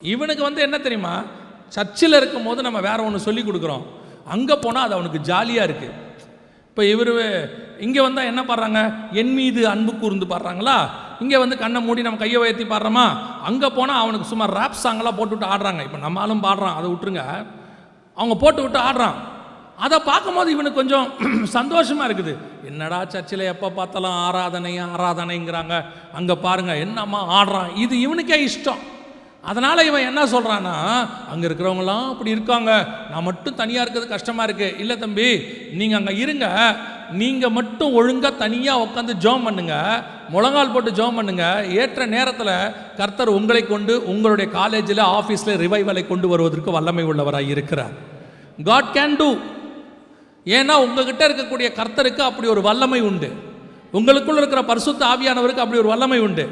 இவனுக்கு என்ன தெரியுமா, சர்ச்சில் இருக்கும் போது நம்ம வேற ஒன்று சொல்லி கொடுக்குறோம், அங்கே போனால் அது அவனுக்கு ஜாலியாக இருக்குது. இப்போ இவர் இங்கே வந்தால் என்ன பாடுறாங்க, என் மீது அன்பு கூர்ந்து பாடுறாங்களா, இங்கே கண்ணை மூடி நம்ம கையை உயர்த்தி பாடுறோமா, அங்கே போனால் அவனுக்கு சும்மா ரேப் சாங்கெல்லாம் போட்டு விட்டு ஆடுறாங்க. இப்போ நம்மளும் பாடுறான், அதை விட்டுருங்க, அவங்க போட்டு விட்டு ஆடுறான். அதை பார்க்கும்போது இவனுக்கு கொஞ்சம் சந்தோஷமாக இருக்குது. என்னடா சர்ச்சில் எப்போ பார்த்தாலும் ஆராதனைங்கிறாங்க, அங்கே பாருங்கள் என்னம்மா ஆடுறான், இது இவனுக்கே இஷ்டம். அதனால் இவன் என்ன சொல்கிறான்னா, அங்கே இருக்கிறவங்களாம் அப்படி இருக்காங்க, நான் மட்டும் தனியாக இருக்கிறது கஷ்டமாக இருக்குது. இல்லை தம்பி, நீங்கள் அங்கே இருங்க, நீங்கள் மட்டும் ஒழுங்காக தனியாக உட்காந்து ஜெபம் பண்ணுங்க, முழங்கால் போட்டு ஜெபம் பண்ணுங்க. ஏற்ற நேரத்தில் கர்த்தர் உங்களை கொண்டு உங்களுடைய காலேஜில் ஆஃபீஸில் ரிவைவலை கொண்டு வருவதற்கு வல்லமை உள்ளவராக இருக்கிறார். God can do. ஏன்னா உங்ககிட்ட இருக்கக்கூடிய கர்த்தருக்கு அப்படி ஒரு வல்லமை உண்டு, உங்களுக்குள்ள இருக்கிற பரிசுத்த ஆவியானவருக்கு அப்படி ஒரு வல்லமை உண்டு.